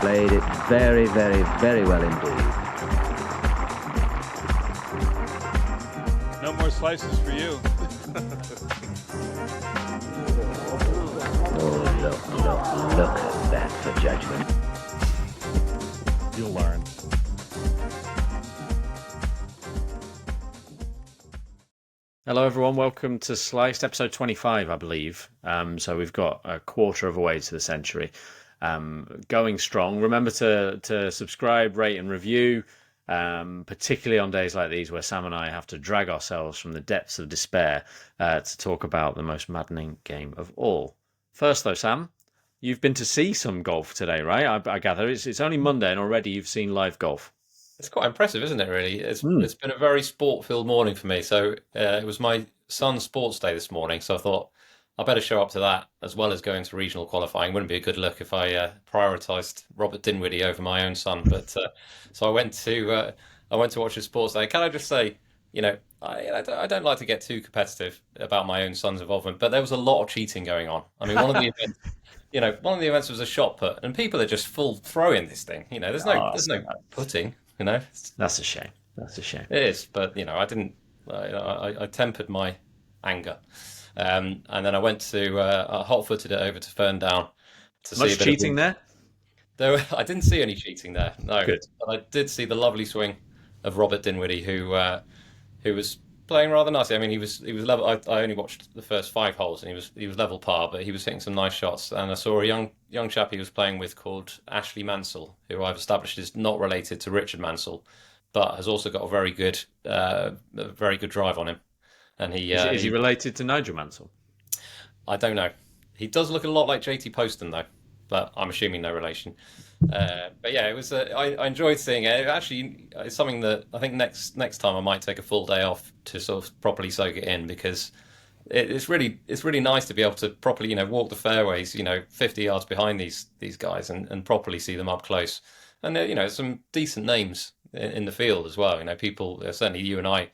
played it very, very, very well indeed. No more slices for you. Oh, look at that for judgment. You'll learn. Hello everyone, welcome to Sliced, episode 25 I believe. So we've got a quarter of a way to the century. Going strong. Remember to subscribe, rate and review, particularly on days like these where Sam and I have to drag ourselves from the depths of despair to talk about the most maddening game of all. First though, Sam, you've been to see some golf today, right? I gather it's only Monday and already you've seen live golf. It's quite impressive, isn't it, really? It's been a very sport-filled morning for me. So it was my son's sports day this morning, so I thought I better show up to that as well as going to regional qualifying. Wouldn't be a good look if I prioritised Robert Dinwiddie over my own son. But so I went to watch his sports day. Can I just say, I don't like to get too competitive about my own son's involvement, but there was a lot of cheating going on. I mean, one of the events, one of the events was a shot put, and people are just full throwing this thing. There's no putting. That's a shame. That's a shame. It is, but I didn't. I tempered my anger, and then I went to hot-footed it over to Ferndown to see. Much cheating there? I didn't see any cheating there. No, good. But I did see the lovely swing of Robert Dinwiddie, who was playing rather nicely. I mean, he was level. I only watched the first 5 holes, and he was level par, but he was hitting some nice shots. And I saw a young chap he was playing with called Ashley Mansell, who I've established is not related to Richard Mansell, but has also got a very good drive on him. And is he related to Nigel Mansell? I don't know. He does look a lot like JT Poston though, but I'm assuming no relation. But yeah, it was. I enjoyed seeing it. Actually, it's something that I think next time I might take a full day off to sort of properly soak it in, because it's really nice to be able to properly walk the fairways 50 yards behind these guys and properly see them up close. And some decent names in the field as well. People certainly you and I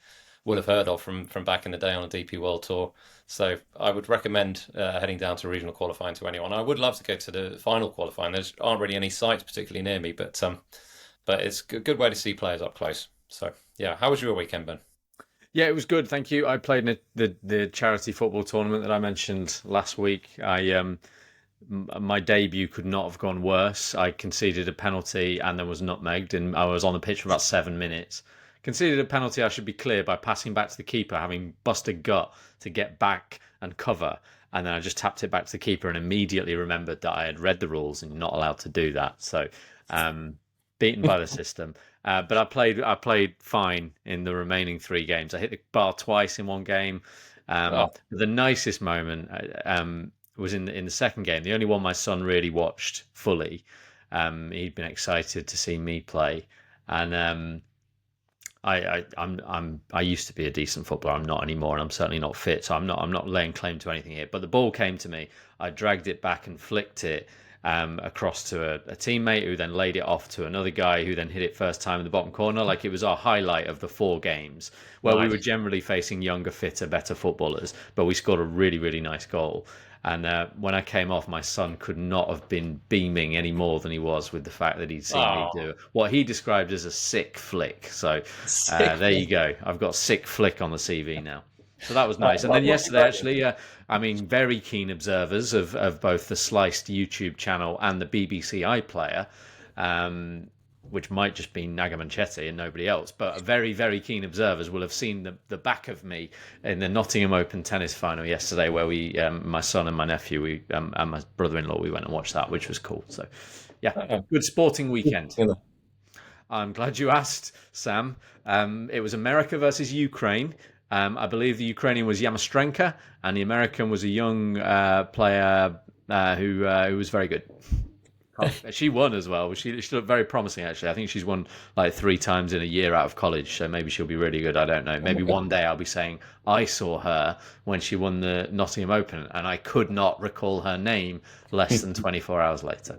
will have heard of from back in the day on a DP World Tour. So I would recommend heading down to regional qualifying to anyone. I would love to go to the final qualifying. There aren't really any sites particularly near me, but it's a good way to see players up close. So yeah, how was your weekend, Ben? Yeah, it was good, thank you. I played in the charity football tournament that I mentioned last week. My debut could not have gone worse. I conceded a penalty and then was nutmegged, and I was on the pitch for about 7 minutes. Conceded a penalty, I should be clear, by passing back to the keeper, having busted gut to get back and cover. And then I just tapped it back to the keeper and immediately remembered that I had read the rules and you're not allowed to do that. So beaten by the system. But I played fine in the remaining 3 games. I hit the bar twice in one game. The nicest moment was in the second game, the only one my son really watched fully. He'd been excited to see me play. And I used to be a decent footballer. I'm not anymore, and I'm certainly not fit. So I'm not laying claim to anything here. But the ball came to me. I dragged it back and flicked it across to a teammate, who then laid it off to another guy, who then hit it first time in the bottom corner. Like, it was our highlight of the 4 games, where we were generally facing younger, fitter, better footballers. But we scored a really, really nice goal. And when I came off, my son could not have been beaming any more than he was with the fact that he'd seen me do what he described as a sick flick. So there you go. I've got sick flick on the CV now. So that was nice. And then yesterday, actually, very keen observers of both the Sliced YouTube channel and the BBC iPlayer, which might just be Naga Manchetti and nobody else, but very, very keen observers will have seen the back of me in the Nottingham Open tennis final yesterday, where we, my son and my nephew, and my brother-in-law, we went and watched that, which was cool. So, yeah, good sporting weekend. I'm glad you asked, Sam. It was America versus Ukraine. I believe the Ukrainian was Yamastrenka, and the American was a young player who was very good. She won as well. She looked very promising, actually. I think she's won like 3 times in a year out of college, so maybe she'll be really good. I don't know. Maybe one day I'll be saying I saw her when she won the Nottingham Open, and I could not recall her name less than 24 hours later.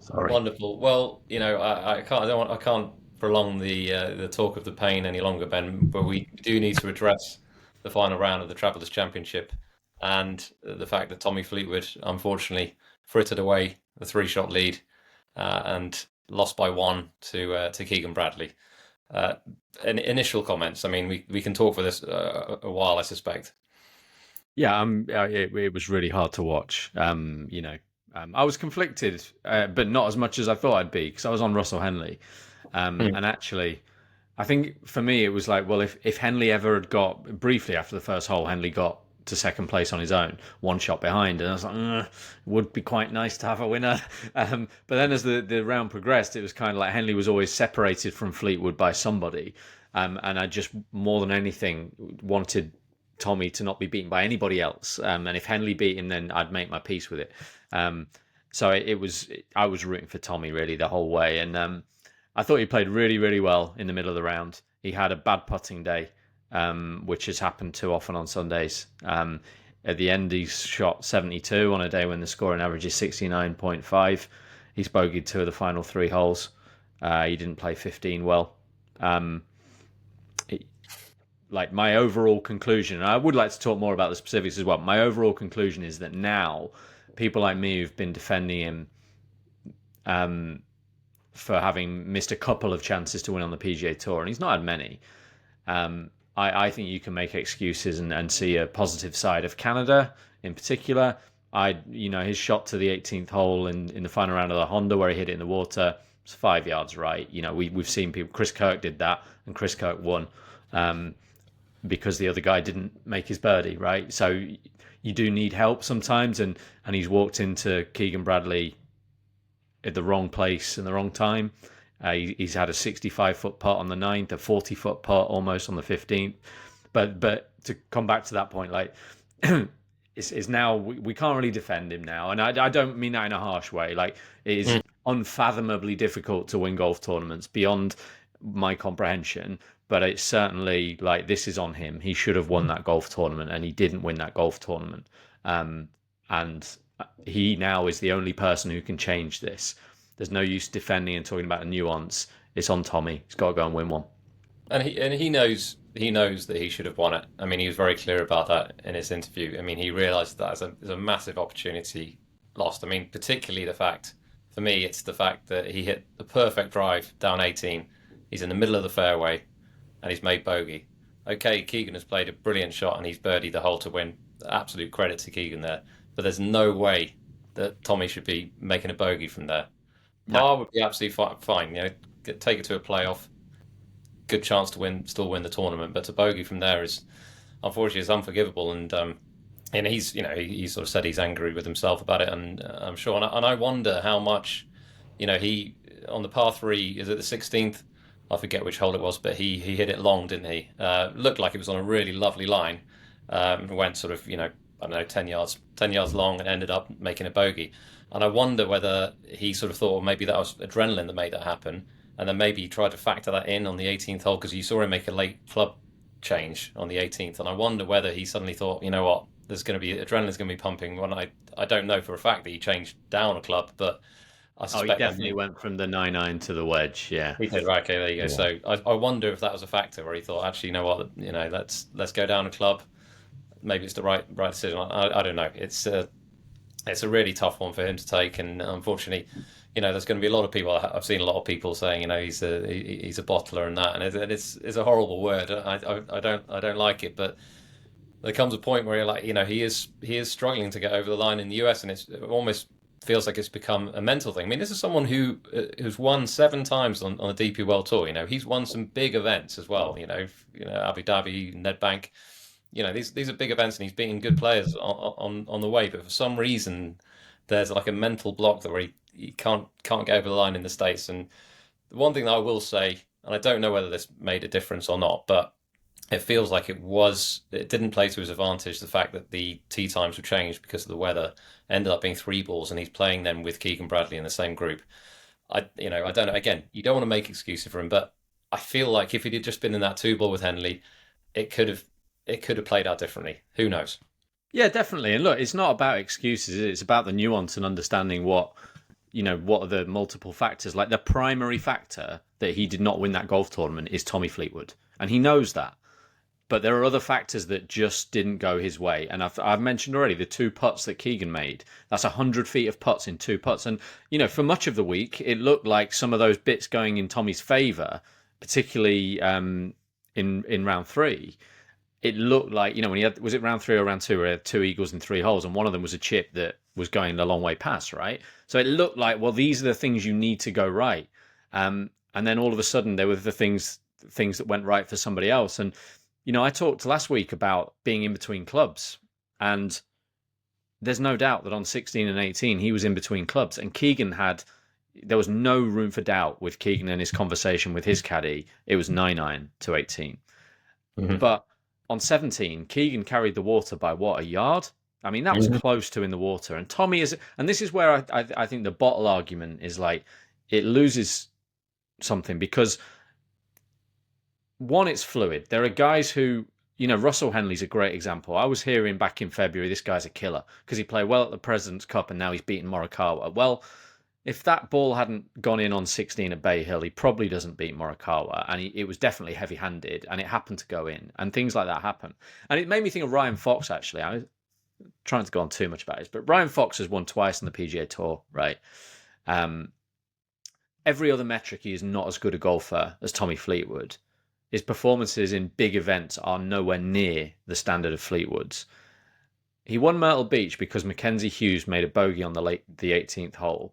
Sorry. Wonderful. Well, I can't prolong the talk of the pain any longer, Ben. But we do need to address the final round of the Travelers Championship and the fact that Tommy Fleetwood, unfortunately, frittered away the 3-shot lead and lost by 1 to Keegan Bradley. Initial comments. I mean, we can talk for this a while, I suspect. Yeah, it was really hard to watch. I was conflicted, but not as much as I thought I'd be, because I was on Russell Henley. And actually, I think for me, it was like, well, if Henley ever had got, briefly after the first hole, Henley got to second place on his own, 1 shot behind, and I was like, it would be quite nice to have a winner. But then as the round progressed, it was kind of like Henley was always separated from Fleetwood by somebody. And I just, more than anything, wanted Tommy to not be beaten by anybody else. And if Henley beat him, then I'd make my peace with it. So I was rooting for Tommy really the whole way. And I thought he played really, really well in the middle of the round. He had a bad putting day, which has happened too often on Sundays. At the end, he shot 72 on a day when the scoring average is 69.5. He's bogeyed 2 of the final 3 holes. He didn't play 15 well. Like my overall conclusion, and I would like to talk more about the specifics as well. My overall conclusion is that now people like me who've been defending him for having missed a couple of chances to win on the PGA Tour, and he's not had many. I think you can make excuses and see a positive side of Canada in particular. His shot to the 18th hole in the final round of the Honda where he hit it in the water, it's 5 yards right. We've seen people. Chris Kirk did that, and Chris Kirk won. Because the other guy didn't make his birdie, right? So you do need help sometimes, and he's walked into Keegan Bradley at the wrong place and the wrong time. He's had a 65-foot putt on the 9th, a 40-foot putt almost on the 15th. But to come back to that point, like it's now we can't really defend him now, and I don't mean that in a harsh way. Like it is unfathomably difficult to win golf tournaments beyond my comprehension. But it's certainly like this is on him. He should have won that golf tournament, and he didn't win that golf tournament. And he now is the only person who can change this. There's no use defending and talking about a nuance. It's on Tommy. He's got to go and win one. And he knows that he should have won it. I mean, he was very clear about that in his interview. I mean, he realised that as a massive opportunity lost. I mean, particularly for me, it's the fact that he hit the perfect drive down 18. He's in the middle of the fairway, and he's made bogey. Okay, Keegan has played a brilliant shot, and he's birdied the hole to win. Absolute credit to Keegan there. But there's no way that Tommy should be making a bogey from there. Par would be absolutely fine. Take it to a playoff. Good chance to still win the tournament. But to bogey from there is, unfortunately, is unforgivable. And he's, he sort of said he's angry with himself about it. And I'm sure. And I wonder how much, he on the par 3, is it the 16th? I forget which hole it was, but he hit it long, didn't he? Looked like it was on a really lovely line. Went sort of, 10 yards long, and ended up making a bogey. And I wonder whether he sort of thought, well, maybe that was adrenaline that made that happen. And then maybe he tried to factor that in on the 18th hole, because you saw him make a late club change on the 18th. And I wonder whether he suddenly thought, you know what, adrenaline's going to be pumping. When I don't know for a fact that he changed down a club, but I suspect he definitely went from the 9-iron to the wedge. Yeah, he did. Right, okay, there you go. Yeah. So I wonder if that was a factor where he thought, actually, you know what, let's go down a club. Maybe it's the right decision. I don't know. It's a really tough one for him to take, and unfortunately, there's going to be a lot of people. I've seen a lot of people saying, he's a bottler and that, and it's a horrible word. I don't like it, but there comes a point where you're like, he is struggling to get over the line in the US, and it almost feels like it's become a mental thing. I mean, this is someone who's won 7 times on the DP World Tour. He's won some big events as well. Abu Dhabi, Nedbank. These are big events, and he's beating good players on the way. But for some reason, there's like a mental block where he can't get over the line in the States. And the one thing that I will say, and I don't know whether this made a difference or not, but it feels like it didn't play to his advantage, the fact that the tee times were changed because of the weather. Ended up being 3 balls, and he's playing them with Keegan Bradley in the same group. I don't know. Again, you don't want to make excuses for him, but I feel like if he'd had just been in that 2-ball with Henley, it could have played out differently. Who knows? Yeah, definitely. And look, it's not about excuses. It's about the nuance and understanding what are the multiple factors. Like the primary factor that he did not win that golf tournament is Tommy Fleetwood, and he knows that. But there are other factors that just didn't go his way. And I've mentioned already the 2 putts that Keegan made. That's 100 feet of putts in 2 putts. And, for much of the week, it looked like some of those bits going in Tommy's favour, particularly in round 3. It looked like, when he had, was it round 3 or round 2, where he had 2 eagles in 3 holes, and one of them was a chip that was going a long way past, right? So it looked like, well, these are the things you need to go right. And then all of a sudden, there were the things that went right for somebody else. And, I talked last week about being in between clubs, and there's no doubt that on 16 and 18, he was in between clubs. And there was no room for doubt with Keegan and his conversation with his caddy. It was 9-9 to 18. Mm-hmm. But on 17, Keegan carried the water by a yard? I mean, that was close to in the water. And Tommy is, and this is where I think the bottle argument is like, it loses something, because one, it's fluid. There are guys who, Russell Henley's a great example. I was hearing back in February, this guy's a killer because he played well at the President's Cup and now he's beaten Morikawa. Well, if that ball hadn't gone in on 16 at Bay Hill, he probably doesn't beat Morikawa. And it was definitely heavy-handed, and it happened to go in. And things like that happen. And it made me think of Ryan Fox, actually. I was trying to go on too much about this, but Ryan Fox has won twice on the PGA Tour, right? Every other metric, he is not as good a golfer as Tommy Fleetwood. His performances in big events are nowhere near the standard of Fleetwood's. He won Myrtle Beach because Mackenzie Hughes made a bogey on the 18th hole.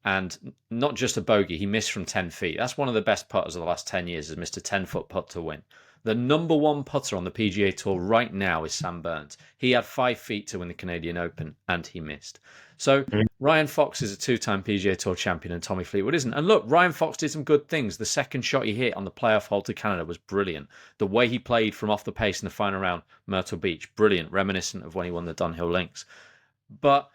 And not just a bogey, he missed from 10 feet. That's one of the best putters of the last 10 years, has missed a 10-foot putt to win. The number 1 putter on the PGA Tour right now is Sam Burns. He had 5 feet to win the Canadian Open, and he missed. So Ryan Fox is a 2-time PGA Tour champion, and Tommy Fleetwood isn't. And look, Ryan Fox did some good things. The second shot he hit on the playoff hole to Canada was brilliant. The way he played from off the pace in the final round, Myrtle Beach, brilliant, reminiscent of when he won the Dunhill Links. But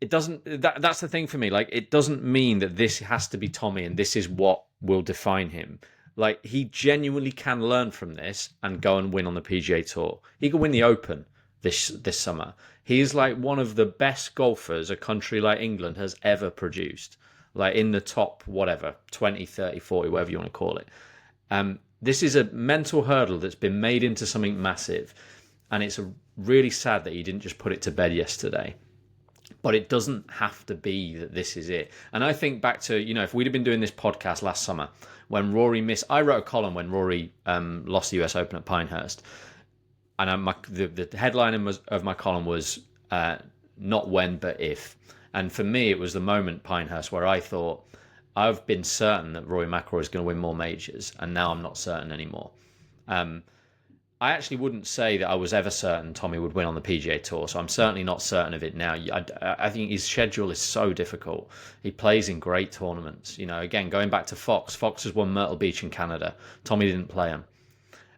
it doesn't. That's the thing for me. Like, it doesn't mean that this has to be Tommy and this is what will define him. Like, he genuinely can learn from this and go and win on the PGA Tour. He could win the Open this summer. He is like one of the best golfers a country like England has ever produced. Like, in the top, 20, 30, 40, whatever you want to call it. This is a mental hurdle that's been made into something massive. And it's really sad that he didn't just put it to bed yesterday. But it doesn't have to be that this is it. And I think back to, if we'd have been doing this podcast last summer, when Rory missed, I wrote a column when Rory lost the US Open at Pinehurst. And the headline of my column was not when, but if. And for me, it was the moment, Pinehurst, where I thought, I've been certain that Rory McIlroy is going to win more majors, and now I'm not certain anymore. I actually wouldn't say that I was ever certain Tommy would win on the PGA Tour, so I'm certainly not certain of it now. I think his schedule is so difficult. He plays in great tournaments. Again, going back to Fox has won Myrtle Beach in Canada. Tommy didn't play him.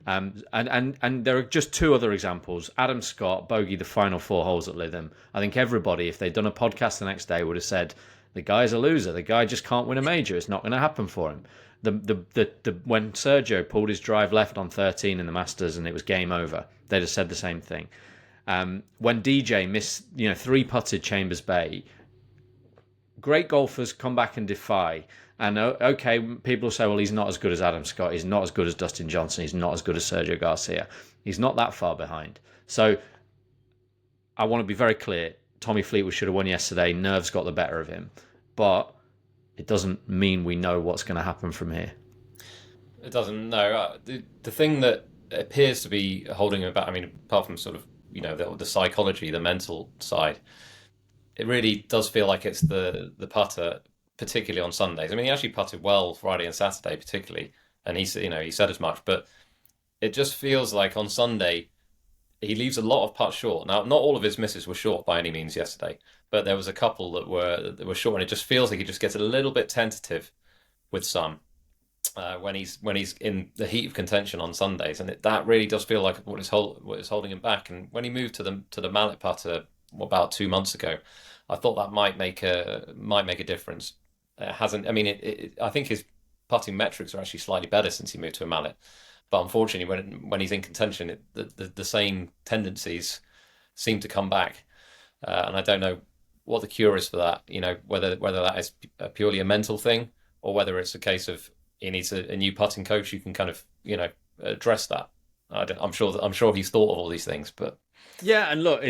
And there are just 2 other examples. Adam Scott, bogeyed the final 4 holes at Lytham. I think everybody, if they'd done a podcast the next day, would have said, the guy's a loser. The guy just can't win a major. It's not going to happen for him. When Sergio pulled his drive left on 13 in the Masters and it was game over, they'd have said the same thing. When DJ missed, 3-putted Chambers Bay, great golfers come back and defy. And okay, people will say, well, he's not as good as Adam Scott. He's not as good as Dustin Johnson. He's not as good as Sergio Garcia. He's not that far behind. So I want to be very clear. Tommy Fleetwood should have won yesterday. Nerves got the better of him. But it doesn't mean we know what's going to happen from here. It doesn't, no. The thing that appears to be holding him back, apart from sort of, the psychology, the mental side, it really does feel like it's the putter, particularly on Sundays. He actually putted well Friday and Saturday particularly, and he said as much, but it just feels like on Sunday he leaves a lot of putts short. Now, not all of his misses were short by any means yesterday, but there was a couple that were short, and it just feels like he just gets a little bit tentative with some when he's in the heat of contention on Sundays, and that really does feel like what is holding him back. And when he moved to the mallet putter about 2 months ago, I thought that might make a difference. It hasn't. I think his putting metrics are actually slightly better since he moved to a mallet. But unfortunately, when he's in contention, the same tendencies seem to come back, and I don't know what the cure is for that. Whether that is purely a mental thing, or whether it's a case of he needs a new putting coach who can kind of address that. I'm sure he's thought of all these things, but Yeah, and look,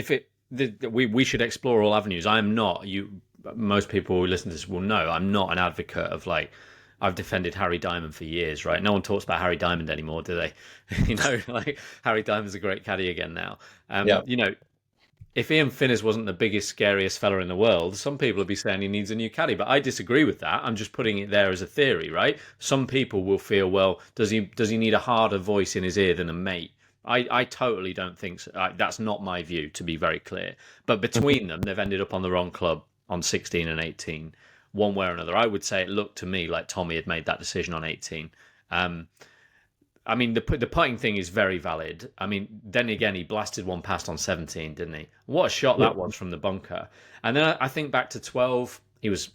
we should explore all avenues. I am not. Most people who listen to this will know I'm not an advocate of like. I've defended Harry Diamond for years, right? No one talks about Harry Diamond anymore, do they? Like Harry Diamond's a great caddy again now. yeah. If Ian Finnis wasn't the biggest, scariest fella in the world, some people would be saying he needs a new caddy. But I disagree with that. I'm just putting it there as a theory, right? Some people will feel, well, does he need a harder voice in his ear than a mate? I totally don't think so. That's not my view, to be very clear. But between them, they've ended up on the wrong club on 16 and 18, one way or another. I would say it looked to me like Tommy had made that decision on 18. I mean, the putting thing is very valid. I mean, then again, he blasted one past on 17, didn't he? What a shot that was from the bunker. And then I think back to 12, he was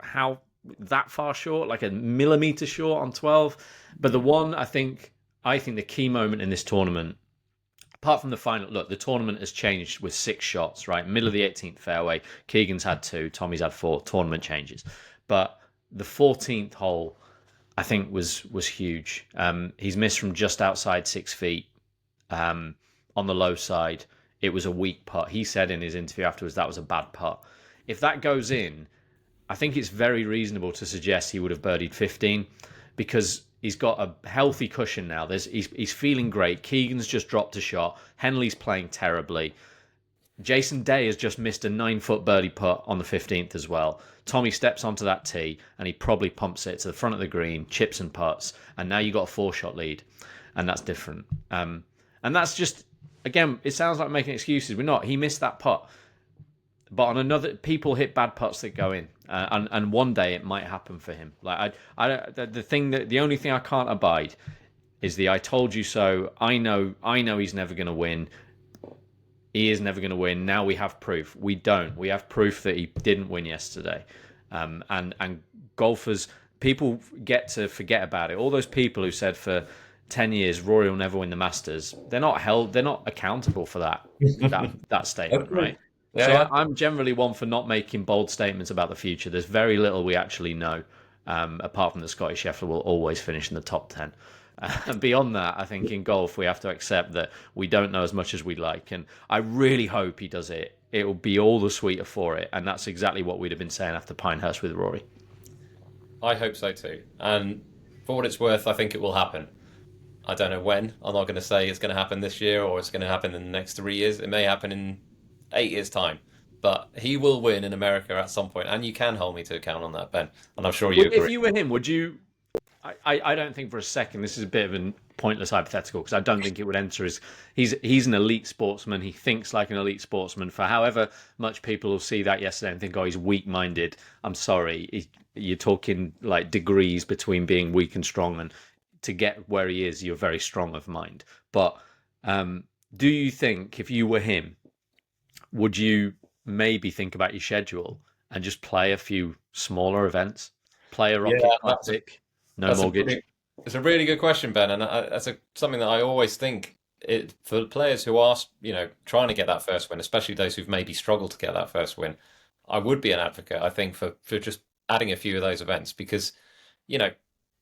how that far short, like a millimetre short on 12. But the one, I think the key moment in this tournament, apart from the final, look, the tournament has changed with 6 shots, right? Middle of the 18th fairway, Keegan's had 2, Tommy's had 4, tournament changes. But the 14th hole, I think was huge. He's missed from just outside 6 feet on the low side. It was a weak putt. He said in his interview afterwards that was a bad putt. If that goes in, I think it's very reasonable to suggest he would have birdied 15 because he's got a healthy cushion now. He's feeling great. Keegan's just dropped a shot. Henley's playing terribly. Jason Day has just missed a 9-foot birdie putt on the 15th as well. Tommy steps onto that tee and he probably pumps it to the front of the green, chips and putts, and now you got a 4-shot lead, and that's different. And that's just, again, it sounds like making excuses. We're not. He missed that putt, but on another, people hit bad putts that go in, and one day it might happen for him. Like the only thing I can't abide is the "I told you so." I know he's never going to win. He is never going to win. Now we have proof. We don't. We have proof that he didn't win yesterday. And golfers, people get to forget about it. All those people who said for 10 years Rory will never win the Masters, they're not held. They're not accountable for that statement, right? Yeah, so yeah. I'm generally one for not making bold statements about the future. There's very little we actually know, apart from that Scotty Scheffler will always finish in the top 10. And beyond that, I think in golf, we have to accept that we don't know as much as we'd like. And I really hope he does it. It will be all the sweeter for it. And that's exactly what we'd have been saying after Pinehurst with Rory. I hope so too. And for what it's worth, I think it will happen. I don't know when. I'm not going to say it's going to happen this year or it's going to happen in the next 3 years. It may happen in 8 years' time. But he will win in America at some point. And you can hold me to account on that, Ben. And I'm sure you agree. If you were him, would you... I don't think for a second this is a bit of a pointless hypothetical because I don't think it would enter as he's an elite sportsman. He thinks like an elite sportsman. For however much people will see that yesterday and think, oh, he's weak-minded. I'm sorry, you're talking like degrees between being weak and strong, and to get where he is, you're very strong of mind. But do you think if you were him, would you maybe think about your schedule and just play a few smaller events, play a Rocket Classic? No mortgage. It's a really good question, Ben, and that's something that I always think. For players who are, trying to get that first win, especially those who've maybe struggled to get that first win, I would be an advocate. I think for just adding a few of those events because,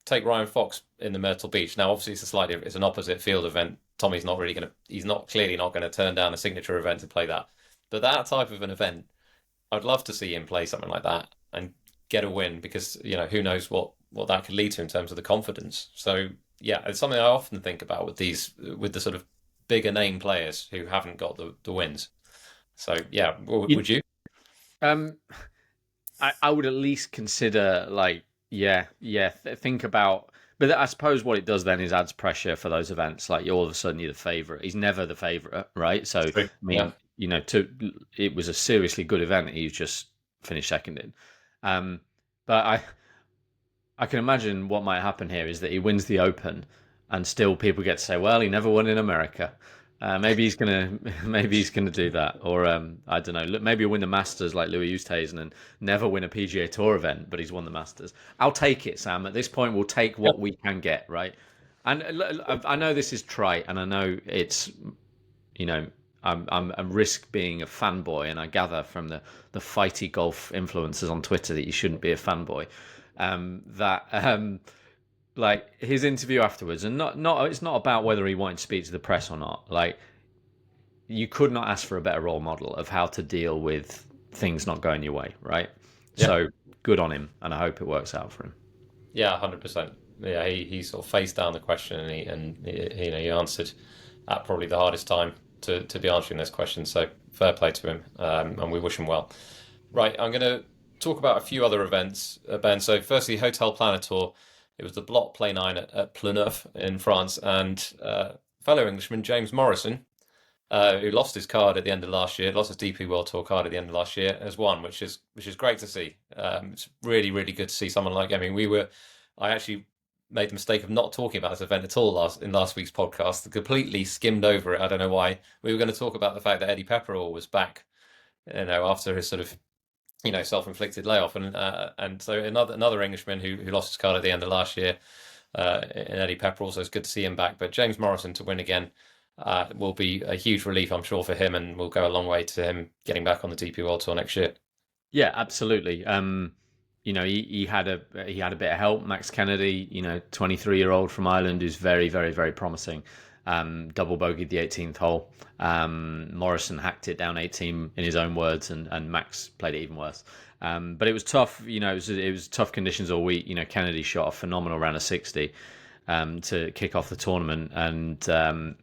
take Ryan Fox in the Myrtle Beach. Now, obviously, it's an opposite field event. Tommy's not really he's clearly not going to turn down a signature event to play that. But that type of an event, I'd love to see him play something like that and get a win because, who knows what that could lead to in terms of the confidence. So yeah, it's something I often think about with the sort of bigger name players who haven't got the wins. So yeah, would you? I would at least consider think about. But I suppose what it does then is adds pressure for those events. Like all of a sudden you're the favourite. He's never the favourite, right? So I mean, it was a seriously good event. He's just finished second in. But I can imagine what might happen here is that he wins the Open, and still people get to say, "Well, he never won in America." Maybe he's gonna do that, or I don't know. Maybe he'll win the Masters like Louis Oosthuizen and never win a PGA Tour event, but he's won the Masters. I'll take it, Sam. At this point, we'll take what we can get, right? And I know this is trite, and I know it's, I'm a risk being a fanboy, and I gather from the fighty golf influencers on Twitter that you shouldn't be a fanboy. like his interview afterwards, and it's not about whether he wanted to speak to the press or not. Like, you could not ask for a better role model of how to deal with things not going your way, right? Yeah. So good on him, and I hope it works out for him. Yeah, 100%. Yeah, he sort of faced down the question, and he answered at probably the hardest time to be answering this question. So fair play to him, and we wish him well. Right, I'm going to talk about a few other events, Ben. So firstly, HotelPlanner Tour. It was the block play 9 at Ploneuf in France, and fellow Englishman James Morrison, who lost his card at the end of last year, lost his DP World Tour card at the end of last year, has won, which is great to see. It's really, really good to see someone like. I mean, I actually made the mistake of not talking about this event at all in last week's podcast. Completely skimmed over it. I don't know why. We were going to talk about the fact that Eddie Pepperell was back, after his sort of, self-inflicted layoff, and so another Englishman who lost his card at the end of last year, in Eddie Pepperell. So it's good to see him back. But James Morrison to win again will be a huge relief, I'm sure, for him, and will go a long way to him getting back on the DP World Tour next year. Yeah, absolutely. He had a bit of help. Max Kennedy, 23-year-old from Ireland, who's very, very, very promising. Double bogeyed the 18th hole. Morrison hacked it down 18 in his own words, and Max played it even worse. But it was tough. It was tough conditions all week. Kennedy shot a phenomenal round of 60 to kick off the tournament, and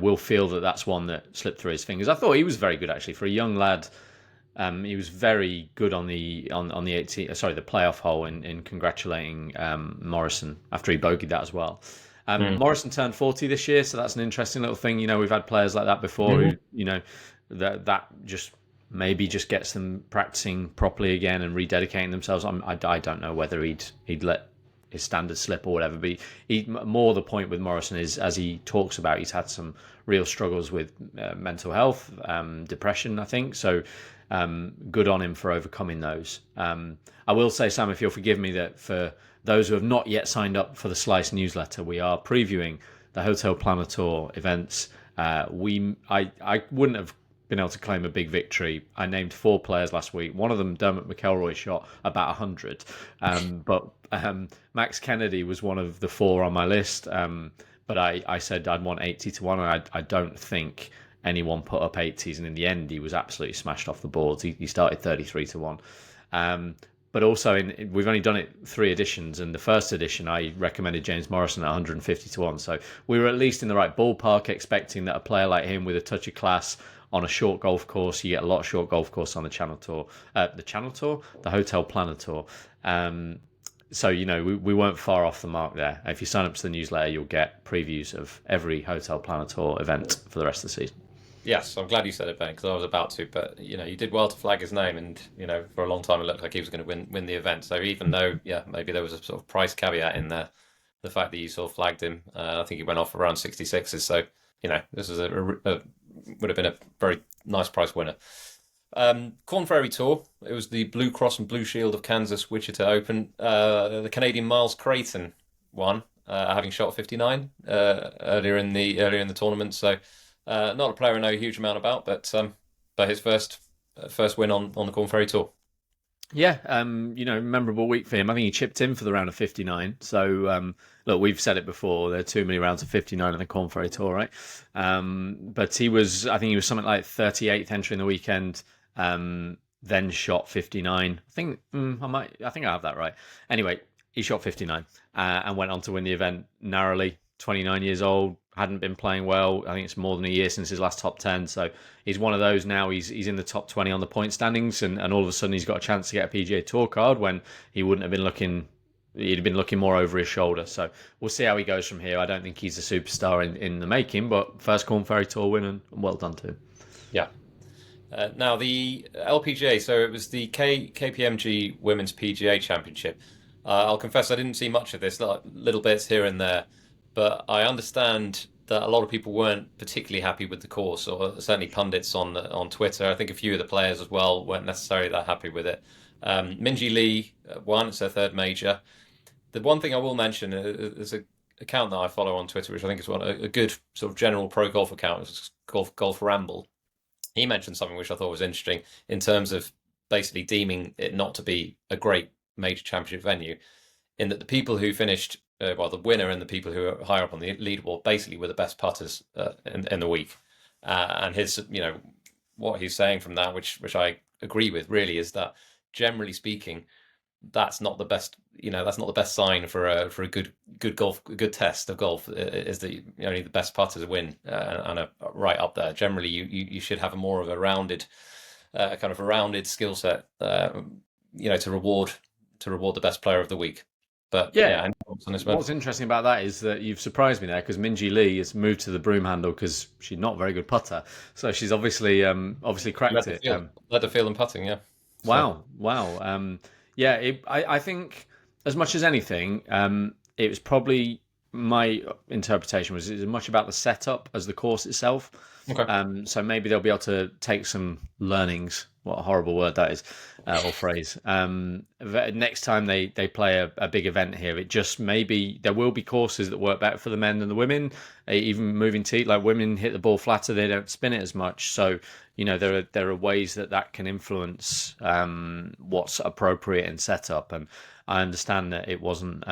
we'll feel that's one that slipped through his fingers. I thought he was very good actually for a young lad. He was very good on the 18th, the playoff hole in congratulating Morrison after he bogeyed that as well. Morrison turned 40 this year, so that's an interesting little thing. We've had players like that before who, that just maybe just gets them practicing properly again and rededicating themselves. I don't know whether he'd let his standards slip or whatever, but more the point with Morrison is, as he talks about, he's had some real struggles with mental health, depression, I think. So good on him for overcoming those. I will say, Sam, if you'll forgive me, that for those who have not yet signed up for the Slice newsletter, we are previewing the HotelPlanner Tour events. I wouldn't have been able to claim a big victory. I named 4 players last week. One of them, Dermot McElroy, shot about 100. But Max Kennedy was one of the 4 on my list. But I said I'd want 80 to 1, and I don't think anyone put up 80s. And in the end, he was absolutely smashed off the boards. He started 33 to 1. But also, we've only done it 3 editions, and the first edition I recommended James Morrison at 150 to 1. So we were at least in the right ballpark, expecting that a player like him with a touch of class on a short golf course, you get a lot of short golf course on the Channel Tour, the HotelPlanner Tour. So, we weren't far off the mark there. If you sign up to the newsletter, you'll get previews of every HotelPlanner Tour event for the rest of the season. Yes, I'm glad you said it, Ben, because I was about to. But you did well to flag his name, and for a long time it looked like he was going to win the event. So even though, maybe there was a sort of price caveat in there, the fact that you sort of flagged him, I think he went off around 66s. So this is would have been a very nice price winner. Corn Ferry Tour. It was the Blue Cross and Blue Shield of Kansas Wichita Open. The Canadian Miles Creighton won, having shot 59 earlier in the tournament. So. Not a player I know a huge amount about, but his first win on the Corn Ferry Tour. Yeah, memorable week for him. I think he chipped in for the round of 59. So, look, we've said it before, there are too many rounds of 59 on the Corn Ferry Tour, right? But I think he was something like 38th entry in the weekend, then shot 59. I think I have that right. Anyway, he shot 59 and went on to win the event narrowly. 29 years old, hadn't been playing well. I think it's more than a year since his last top 10. So he's one of those now. He's in the top 20 on the point standings, and all of a sudden he's got a chance to get a PGA Tour card when he wouldn't have been looking. He'd have been looking more over his shoulder. So we'll see how he goes from here. I don't think he's a superstar in the making, but first Corn Ferry Tour win, and well done to him. Yeah. Now the LPGA. So it was the KPMG Women's PGA Championship. I'll confess I didn't see much of this. Little bits here and there. But I understand that a lot of people weren't particularly happy with the course, or certainly pundits on Twitter. I think a few of the players as well weren't necessarily that happy with it. Minjee Lee won. It's her 3rd major. The one thing I will mention is an account that I follow on Twitter, which I think is a good sort of general pro golf account. It's Golf Ramble. He mentioned something which I thought was interesting in terms of basically deeming it not to be a great major championship venue, in that the people who finished the winner and the people who are higher up on the leaderboard basically were the best putters in the week. And his, what he's saying from that, which I agree with, really, is that generally speaking, that's not the best. That's not the best sign for a good test of golf. Is that only the best putters win and are right up there. Generally, you should have more of a rounded, kind of a rounded skill set. To reward the best player of the week. But on this one. What's interesting about that is that you've surprised me there, because Minjee Lee has moved to the broom handle because she's not a very good putter. So she's obviously cracked it. Led the field in putting, yeah. Wow. I think as much as anything, it was probably, my interpretation was, as much about the setup as the course itself. Okay. So maybe they'll be able to take some learnings. What a horrible word that is, or phrase. Next time they play a big event here, it just maybe there will be courses that work better for the men than the women. Even moving tee, like women hit the ball flatter, they don't spin it as much. So there are ways that can influence what's appropriate in setup. And I understand that it wasn't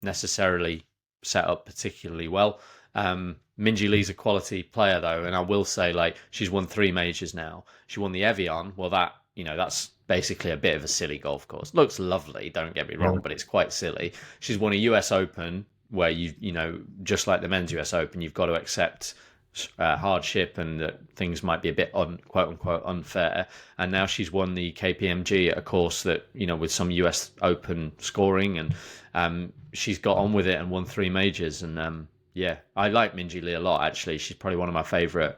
necessarily set up particularly well. Minjee Lee's a quality player though, and I will say, she's won 3 majors now. She won the Evian. Well, that's basically a bit of a silly golf course. Looks lovely, don't get me wrong, but it's quite silly. She's won a US Open where just like the men's US Open, you've got to accept hardship and that things might be a bit quote unquote unfair. And now she's won the KPMG at a course that with some US Open scoring, and she's got on with it and won 3 majors. And I like Minjee Lee a lot, actually. She's probably one of my favourite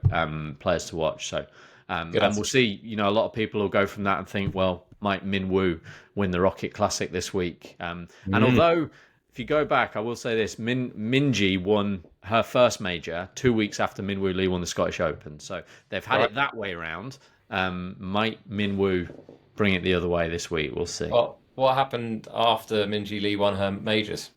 players to watch. So, and we'll see, a lot of people will go from that and think, well, might Min Woo win the Rocket Classic this week? And although, if you go back, I will say this, Minjee won her first major 2 weeks after Min Woo Lee won the Scottish Open. So they've had it that way around. Might Min Woo bring it the other way this week? We'll see. Well, what happened after Minjee Lee won her majors?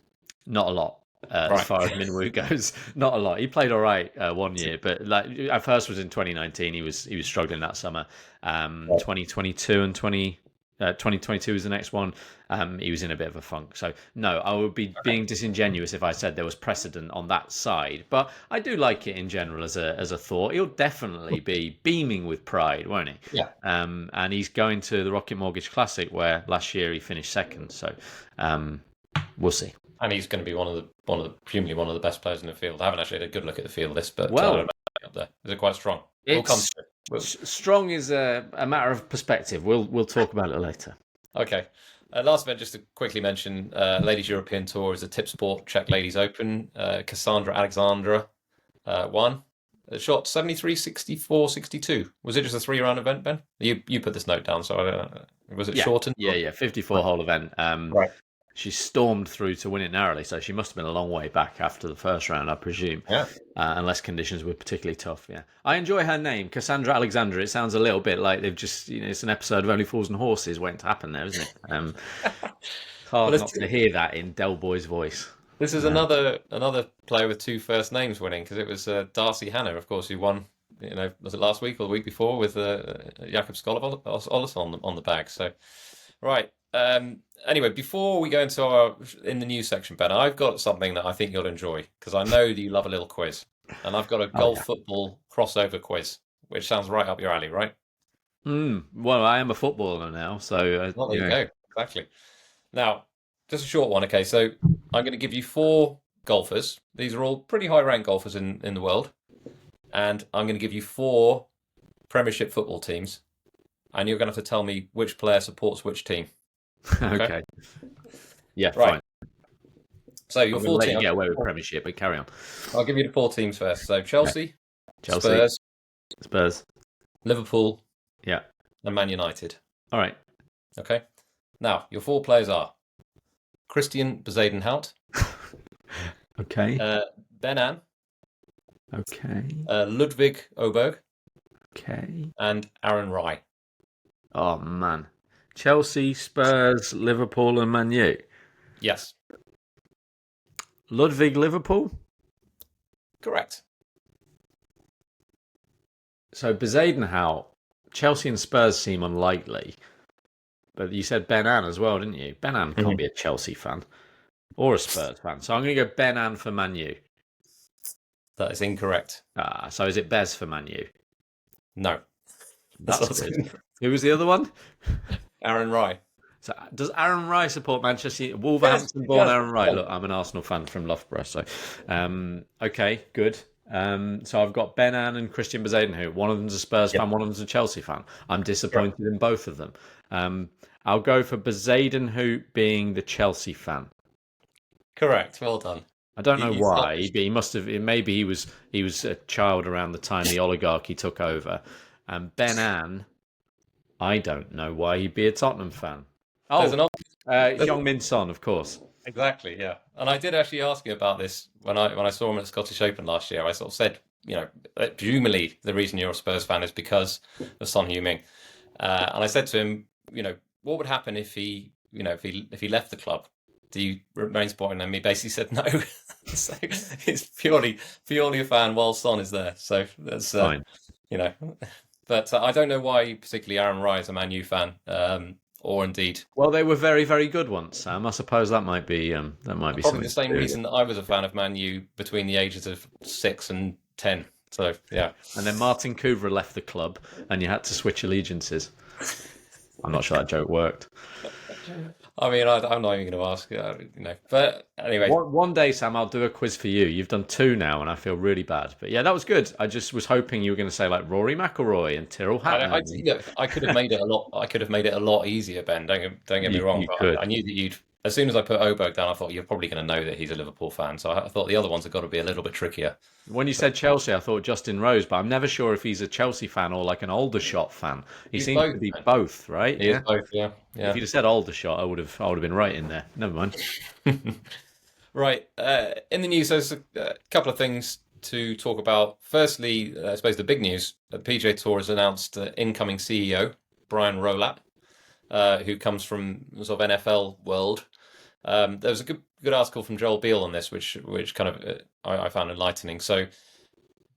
Not a lot. As far as Min Woo goes, not a lot. He played all right one year, but at first was in 2019. He was struggling that summer. 2022 and 2022 was the next one. He was in a bit of a funk. So no, I would be being disingenuous if I said there was precedent on that side. But I do like it in general as a thought. He'll definitely be beaming with pride, won't he? Yeah. And he's going to the Rocket Mortgage Classic, where last year he finished second. So we'll see. And he's going to be presumably one of the best players in the field. I haven't actually had a good look at the field list, but up there. Is it quite strong? Strong is a matter of perspective. We'll talk about it later. Okay. Last event, just to quickly mention, Ladies European Tour is a tip sport Czech Ladies Open. Cassandra Alexandra won. Shot 73, 64, 62. Was it just a 3-round event, Ben? You put this note down, so I don't know. Was it shortened? Yeah, 54-hole event. Right. She stormed through to win it narrowly, so she must have been a long way back after the first round, I presume. Yeah. Unless conditions were particularly tough. Yeah. I enjoy her name, Cassandra Alexandra. It sounds a little bit like they've just, it's an episode of Only Fools and Horses waiting to happen there, isn't it? Hard not to hear that in Del Boy's voice. This is another player with 2 first names winning, because it was Darcy Hannah, of course, who won. Was it last week or the week before with Jakob Skoloff on the bag? So, right. Anyway, before we go into in the news section, Ben, I've got something that I think you'll enjoy, because I know that you love a little quiz, and I've got a golf football crossover quiz, which sounds right up your alley, right? Well, I am a footballer now, so there you go. Exactly. Now, just a short one. Okay, so I'm going to give you 4 golfers. These are all pretty high-ranked golfers in the world, and I'm going to give you 4 Premiership football teams, and you're going to have to tell me which player supports which team. Okay. Yeah, right. Fine. So your 4 teams. Get away with Premiership, but carry on. I'll give you the 4 teams first. So Chelsea, Spurs, Liverpool, yeah, and Man United. All right. Okay. Now your 4 players are Christian Bezuidenhout. Okay. Ben An. Okay. Ludwig Oberg. Okay. And Aaron Rai. Oh man. Chelsea, Spurs, Liverpool, and Man U. Yes. Ludwig Liverpool? Correct. So Bezuidenhout, Chelsea and Spurs seem unlikely. But you said Ben An as well, didn't you? Ben An can't be a Chelsea fan. or a Spurs fan. So I'm going to go Ben Ann for Man U. That is incorrect. So is it Bez for Man U? No. That's also good. incorrect. Who was the other one? Aaron Rye. So does Aaron Rye support Manchester United? Wolverhampton-born Aaron Rye. Look, I'm an Arsenal fan from Loughborough, so okay, good. So I've got Ben Ann and Christian Bezadenhout. One of them's a Spurs fan, one of them's a Chelsea fan. I'm disappointed in both of them. I'll go for Bezadenhout being the Chelsea fan. Correct. Well done. I don't know why, but he must have. Maybe he was a child around the time the oligarchy took over. And Ben Ann, I don't know why he'd be a Tottenham fan. There's an Heung-min Son, of course. Exactly, yeah. And I did actually ask you about this when I saw him at the Scottish Open last year. I sort of said, presumably the reason you're a Spurs fan is because of Son Heung-min. And I said to him, what would happen if he left the club? Do you remain supporting him? He basically said no. So it's purely a fan while Son is there. So that's fine. But I don't know why particularly Aaron Rye is a Man U fan. Or indeed. Well, they were very, very good once, Sam. I suppose that might be probably the same reason that I was a fan of Man U between the ages of 6 and 10. So yeah. And then Martin Kuvra left the club, and you had to switch allegiances. I'm not sure that joke worked. I mean, I'm not even going to ask, But anyway, one day, Sam, I'll do a quiz for you. You've done 2 now, and I feel really bad. But yeah, that was good. I just was hoping you were going to say like Rory McIlroy and Tyrrell Hatton. I could have made it a lot. I could have made it a lot easier, Ben. Don't get me wrong. But I knew that you'd. As soon as I put Oberg down, I thought you're probably going to know that he's a Liverpool fan. So I thought the other ones have got to be a little bit trickier. When you said Chelsea, I thought Justin Rose, but I'm never sure if he's a Chelsea fan or like an Aldershot fan. He seems to be both, right? He is both, yeah. If you'd have said Aldershot, I would have been right in there. Never mind. Right. In the news, there's a couple of things to talk about. Firstly, I suppose the big news: the PGA Tour has announced incoming CEO Brian Rowlatt, who comes from the sort of NFL world. There was a good article from Joel Beal on this, which kind of I found enlightening. So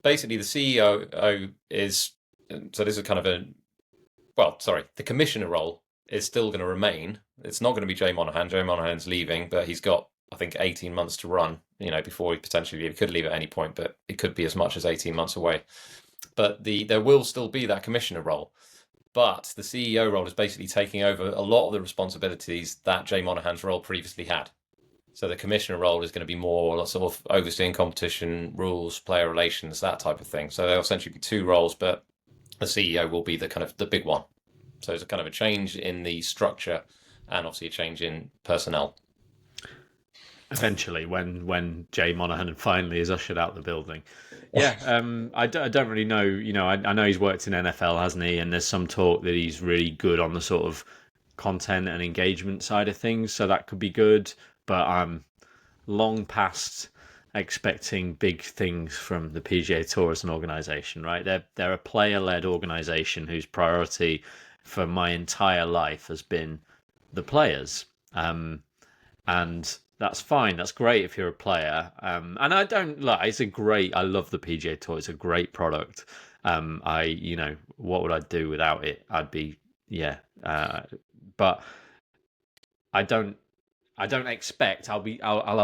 basically, the CEO is this is kind of the commissioner role is still going to remain. It's not going to be Jay Monahan. Jay Monahan's leaving, but he's got, I think, 18 months to run, before he potentially leave. He could leave at any point, but it could be as much as 18 months away. But there will still be that commissioner role. But the CEO role is basically taking over a lot of the responsibilities that Jay Monahan's role previously had. So the commissioner role is going to be more sort of overseeing competition, rules, player relations, that type of thing. So there'll essentially be 2 roles, but the CEO will be the kind of the big one. So it's a kind of a change in the structure and obviously a change in personnel. Eventually, when Jay Monahan finally is ushered out the building. Yeah, I don't really know. I know he's worked in NFL, hasn't he? And there's some talk that he's really good on the sort of content and engagement side of things. So that could be good. But I'm long past expecting big things from the PGA Tour as an organisation, right? They're a player-led organisation whose priority for my entire life has been the players. And that's fine. That's great if you're a player. And I don't like. I love the PGA Tour. It's a great product. What would I do without it? I'd be but I don't expect I'll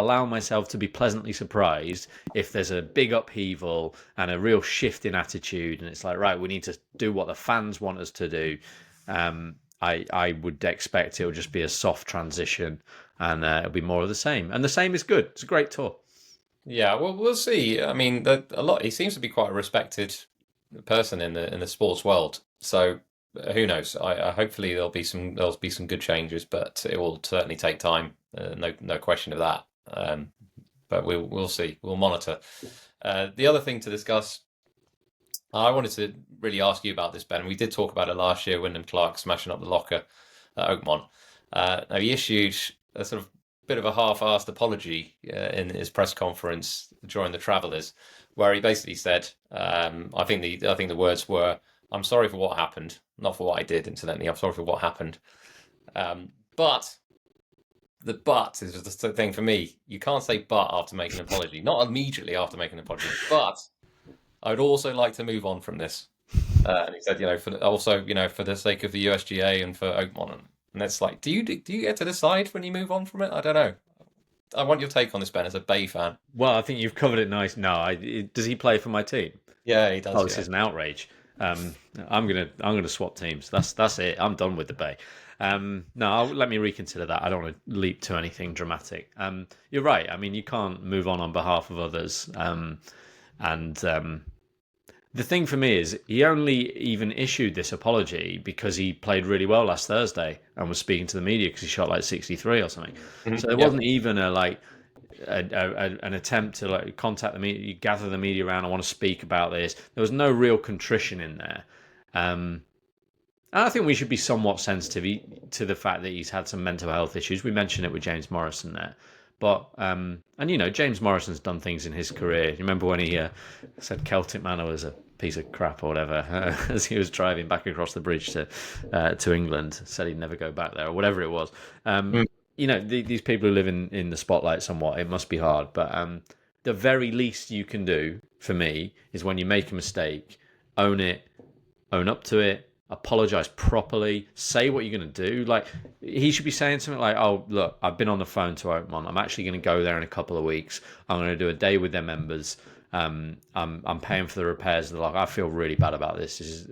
allow myself to be pleasantly surprised if there's a big upheaval and a real shift in attitude, and it's like, right, we need to do what the fans want us to do. I would expect it'll just be a soft transition, and it'll be more of the same. And the same is good. It's a great tour. Yeah, well, we'll see. I mean, he seems to be quite a respected person in the sports world. So who knows? Hopefully there'll be some good changes, but it will certainly take time. No question of that. But we'll see. We'll monitor. The other thing to discuss, I wanted to really ask you about this, Ben. We did talk about it last year. Wyndham Clark smashing up the locker at Oakmont. Now he issued a sort of bit of a half-assed apology in his press conference during the Travellers, where he basically said, I think the words were, "I'm sorry for what happened, not for what I did, incidentally. I'm sorry for what happened." But the but is just the thing for me. You can't say but after making an apology. Not immediately after making an apology. But I would also like to move on from this. And he said, for the sake of the USGA and for Oakmont. And it's like, do you get to decide when you move on from it? I don't know. I want your take on this, Ben, as a Bay fan. Well, I think you've covered it nice. No, does he play for my team? Yeah, he does. Oh, this is an outrage. I'm gonna swap teams. That's it. I'm done with the Bay. No, let me reconsider that. I don't want to leap to anything dramatic. You're right. I mean, you can't move on behalf of others. And the thing for me is he only even issued this apology because he played really well last Thursday and was speaking to the media because he shot like 63 or something. So there wasn't even an attempt to like contact the media, you gather the media around. I want to speak about this. There was no real contrition in there. And I think we should be somewhat sensitive to the fact that he's had some mental health issues. We mentioned it with James Morrison there. But, and James Morrison's done things in his career. You remember when he said Celtic Manor was a piece of crap or whatever as he was driving back across the bridge to England, said he'd never go back there or whatever it was. These people who live in the spotlight somewhat, it must be hard. But the very least you can do for me is when you make a mistake, own it, own up to it, apologize properly, say what you're going to do. Like, he should be saying something like, oh, look, I've been on the phone to Oakmont. I'm actually going to go there in a couple of weeks. I'm going to do a day with their members. I'm paying for the repairs of the lock. I feel really bad about this.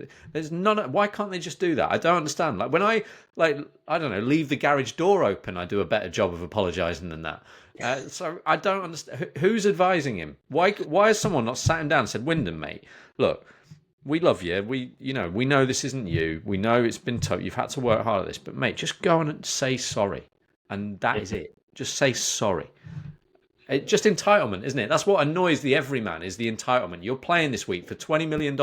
Why can't they just do that? I don't understand. Like, when I don't know, leave the garage door open, I do a better job of apologizing than that. So I don't understand. Who's advising him? Why has someone not sat him down and said, Wyndham, mate, look, we love you. We know this isn't you. We know it's been tough. You've had to work hard at this, but mate, just go on and say sorry, and that is it. Just say sorry. Just entitlement, isn't it? That's what annoys the everyman, is the entitlement. You're playing this week for $20 million,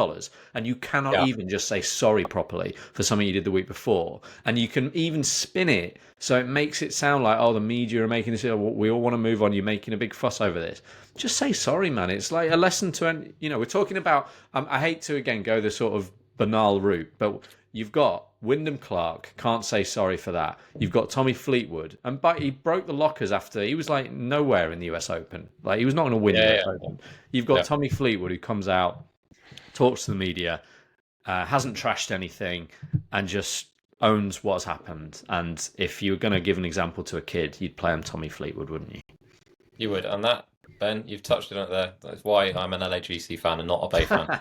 and you cannot even just say sorry properly for something you did the week before. And you can even spin it so it makes it sound like, oh, the media are making this, we all want to move on, you're making a big fuss over this. Just say sorry, man. It's like a lesson to, we're talking about, I hate to, again, go the sort of banal route, but you've got Wyndham Clark, can't say sorry for that. You've got Tommy Fleetwood, but he broke the lockers after he was like nowhere in the US Open. Like, he was not going to win the US Open. You've got Tommy Fleetwood, who comes out, talks to the media, hasn't trashed anything, and just owns what's happened. And if you were going to give an example to a kid, you'd play him Tommy Fleetwood, wouldn't you? You would, and that, Ben, you've touched on it there. That's why I'm an LAGC fan and not a Bay fan.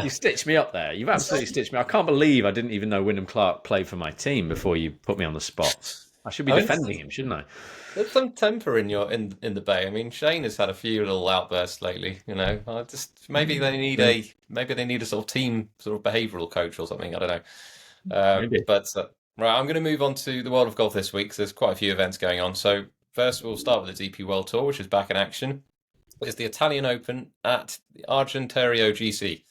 You stitched me up there. You've absolutely stitched me. I can't believe I didn't even know Wyndham Clark played for my team before you put me on the spot. I should be defending him, shouldn't I? There's some temper in the Bay. I mean, Shane has had a few little outbursts lately. Maybe they need a sort of team sort of behavioural coach or something. I don't know. But right, I'm going to move on to the world of golf this week because there's quite a few events going on. So first, we'll start with the DP World Tour, which is back in action. It's the Italian Open at the Argentario GC.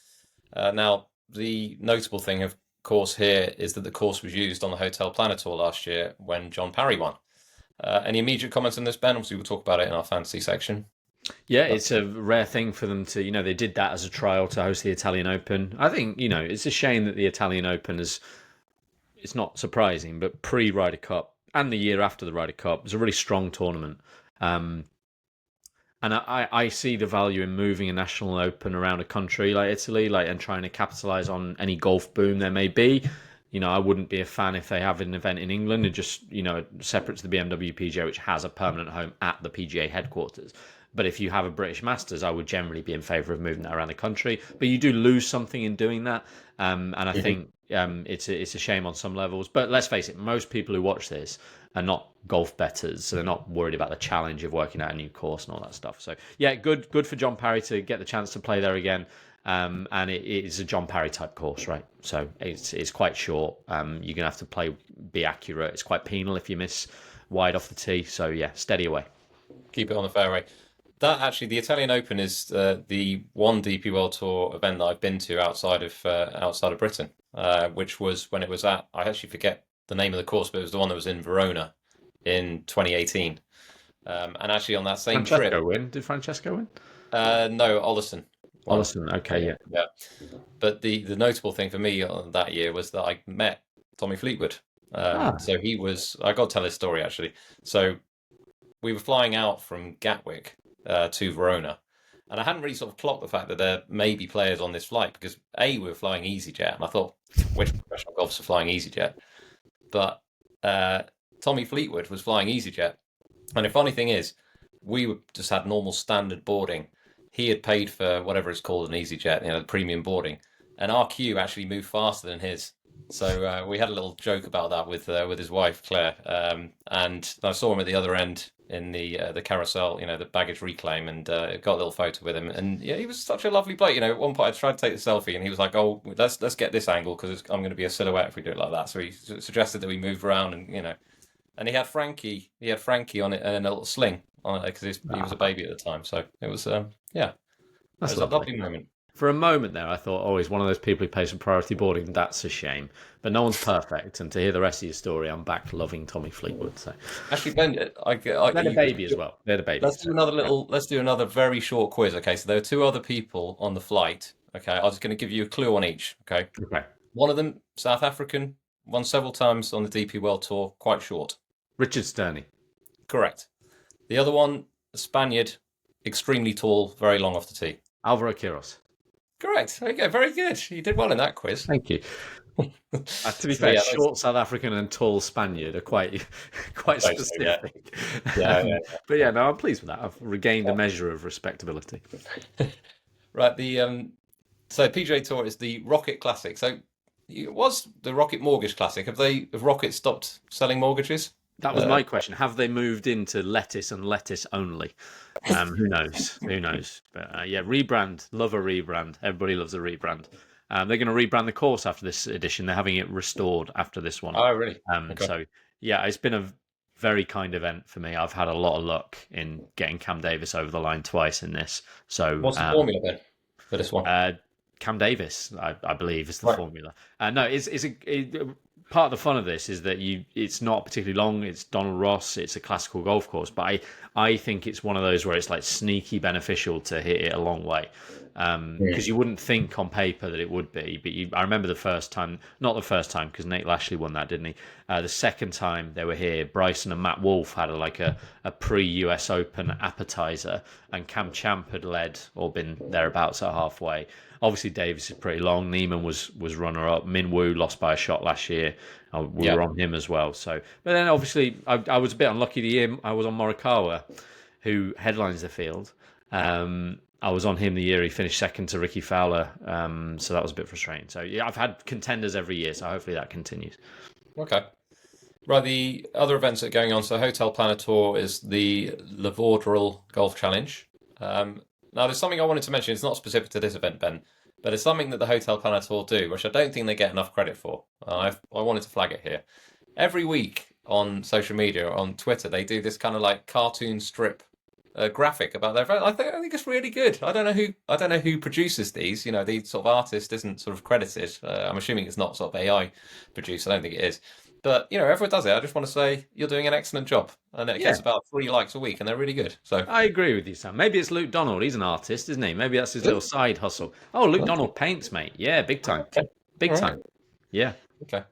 Now, the notable thing, of course, here is that the course was used on the HotelPlanner Tour last year when John Parry won. Any immediate comments on this, Ben? Obviously, we'll talk about it in our fantasy section. Yeah, it's a rare thing for them to, they did that as a trial to host the Italian Open. I think, it's a shame that the Italian Open it's not surprising, but pre-Ryder Cup, and the year after the Ryder Cup, it was a really strong tournament. And I see the value in moving a national open around a country like Italy, and trying to capitalise on any golf boom there may be. I wouldn't be a fan if they have an event in England and just, separate to the BMW PGA, which has a permanent home at the PGA headquarters. But if you have a British Masters, I would generally be in favour of moving that around the country. But you do lose something in doing that. And I think it's a shame on some levels. But let's face it, most people who watch this are not golf bettors, so they're not worried about the challenge of working out a new course and all that stuff. So yeah, good for John Parry to get the chance to play there again. And it is a John Parry type course, right? So it's quite short. You're gonna have to be accurate. It's quite penal if you miss wide off the tee. So yeah, steady away. Keep it on the fairway. That actually, the Italian Open is the one DP World Tour event that I've been to outside of Britain, which was when it was at, I actually forget the name of the course, but it was the one that was in Verona in 2018. And actually on that same trip, Did Francesco win? No, Ollison. Ollison, okay, yeah. But the notable thing for me that year was that I met Tommy Fleetwood. So I got to tell his story actually. So we were flying out from Gatwick to Verona, and I hadn't really sort of clocked the fact that there may be players on this flight because we were flying EasyJet, and I thought, which professional golfers are flying EasyJet? But Tommy Fleetwood was flying EasyJet, And the funny thing is, just had normal standard boarding. He had paid for whatever it's called, an EasyJet, the premium boarding, and our queue actually moved faster than his. So we had a little joke about that with his wife Claire, and I saw him at the other end in the carousel, the baggage reclaim, and got a little photo with him. And yeah, he was such a lovely bloke. At one point I tried to take the selfie, and he was like, "Oh, let's get this angle because I'm going to be a silhouette if we do it like that." So he suggested that we move around, and he had Frankie on it and a little sling on it because he was a baby at the time. So it was yeah, That's it was a lovely moment. For a moment there, I thought, oh, he's one of those people who pays for priority boarding. That's a shame. But no one's perfect. And to hear the rest of your story, I'm back loving Tommy Fleetwood. So Actually, Ben, they had a baby as well. They had a baby. Let's do another very short quiz. Okay, so there were two other people on the flight. Okay, I was going to give you a clue on each. Okay. Okay. One of them, South African, won several times on the DP World Tour, quite short. Richard Sterney. Correct. The other one, a Spaniard, extremely tall, very long off the tee. Alvaro Quiros. Correct. There you go. Very good. You did well in that quiz. Thank you. To be fair, short South African and tall Spaniard are quite specific. Yeah. But yeah, no, I'm pleased with that. I've regained a measure of respectability. Right. So PGA Tour is the Rocket Classic. So it was the Rocket Mortgage Classic. Have Rocket stopped selling mortgages? That was my question. Have they moved into lettuce and lettuce only? Who knows? Who knows? But yeah, rebrand. Love a rebrand. Everybody loves a rebrand. They're going to rebrand the course after this edition. They're having it restored after this one. Oh, really? Okay. So yeah, it's been a very kind event for me. I've had a lot of luck in getting Cam Davis over the line twice in this. So what's the formula then for this one? Cam Davis, I believe, is the formula. No, it's part of the fun of this is that it's not particularly long. It's Donald Ross. It's a classical golf course, but I think it's one of those where it's like sneaky beneficial to hit it a long way, because you wouldn't think on paper that it would be. But I remember the first time, not the first time, because Nate Lashley won that, didn't he? The second time they were here, Bryson and Matt Wolf had a pre-US Open appetizer, and Cam Champ had led or been thereabouts at halfway. Obviously, Davis is pretty long. Neiman was runner-up. Min Woo lost by a shot last year. We were on him as well. So, but then obviously, I was a bit unlucky the year I was on Morikawa, who headlines the field. I was on him the year he finished second to Ricky Fowler. So that was a bit frustrating. So yeah, I've had contenders every year. So hopefully that continues. Okay. Right, the other events that are going on. So HotelPlanner Tour is the Le Vaudreuil Golf Challenge. Now, there's something I wanted to mention. It's not specific to this event, Ben, but it's something that the HotelPlanner Tour do, which I don't think they get enough credit for. I wanted to flag it here. Every week on social media, on Twitter, they do this kind of like cartoon strip graphic about their event. I think it's really good. I don't know who produces these. The sort of artist isn't sort of credited. I'm assuming it's not sort of AI produced. I don't think it is. But, everyone does it. I just want to say you're doing an excellent job. And it gets about 3 likes a week, and they're really good. So I agree with you, Sam. Maybe it's Luke Donald. He's an artist, isn't he? Maybe that's his little side hustle. Oh, Luke Donald paints, mate. Yeah, big time. Okay. Big time. Yeah. Okay.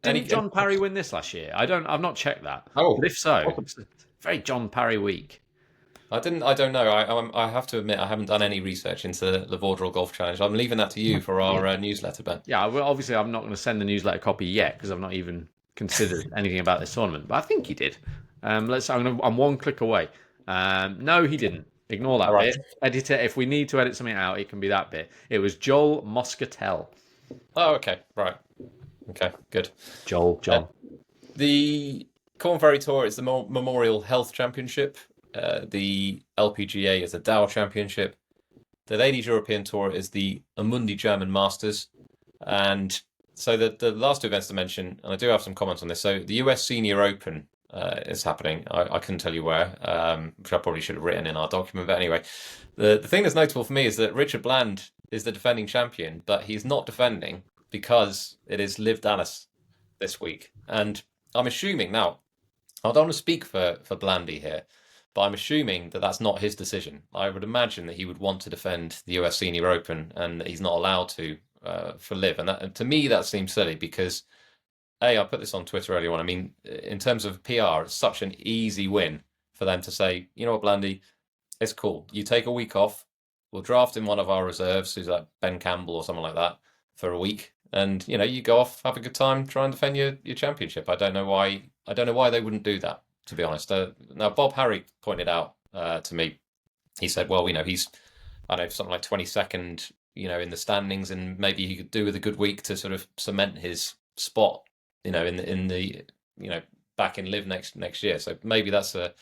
Didn't John Parry win this last year? I've not checked that. Oh. But if so, it's a very John Parry week. I don't know. I have to admit I haven't done any research into the Vaudreuil Golf Challenge. I'm leaving that to you for our newsletter, Ben. Yeah, well, obviously I'm not going to send the newsletter copy yet because I've not even considered anything about this tournament. But I think he did. I'm one click away. No, he didn't. Ignore that bit. Edit it. If we need to edit something out, it can be that bit. It was Joel Moscatel. Oh, okay. Right. Okay, good. John. The Corn Ferry Tour is the Memorial Health Championship. The LPGA is the Dow Championship. The Ladies European Tour is the Amundi German Masters. And so the last two events to mention, and I do have some comments on this. So the US Senior Open is happening. I couldn't tell you where, which I probably should have written in our document. But anyway, the thing that's notable for me is that Richard Bland is the defending champion, but he's not defending because it is Liv Dallas this week. And I'm assuming now, I don't want to speak for Blandy here, but I'm assuming that that's not his decision. I would imagine that he would want to defend the US Senior Open and that he's not allowed to for Liv. And to me, that seems silly because, I put this on Twitter earlier on. I mean, in terms of PR, it's such an easy win for them to say, you know what, Blandy, it's cool. You take a week off. We'll draft in one of our reserves, who's like Ben Campbell or someone like that, for a week. And, you go off, have a good time, try and defend your championship. I don't know why they wouldn't do that. to be honest. Now, Bob Harry pointed out to me, he said, well, he's, I don't know, something like 22nd, in the standings, and maybe he could do with a good week to sort of cement his spot, in the back in Live next year. So maybe that's a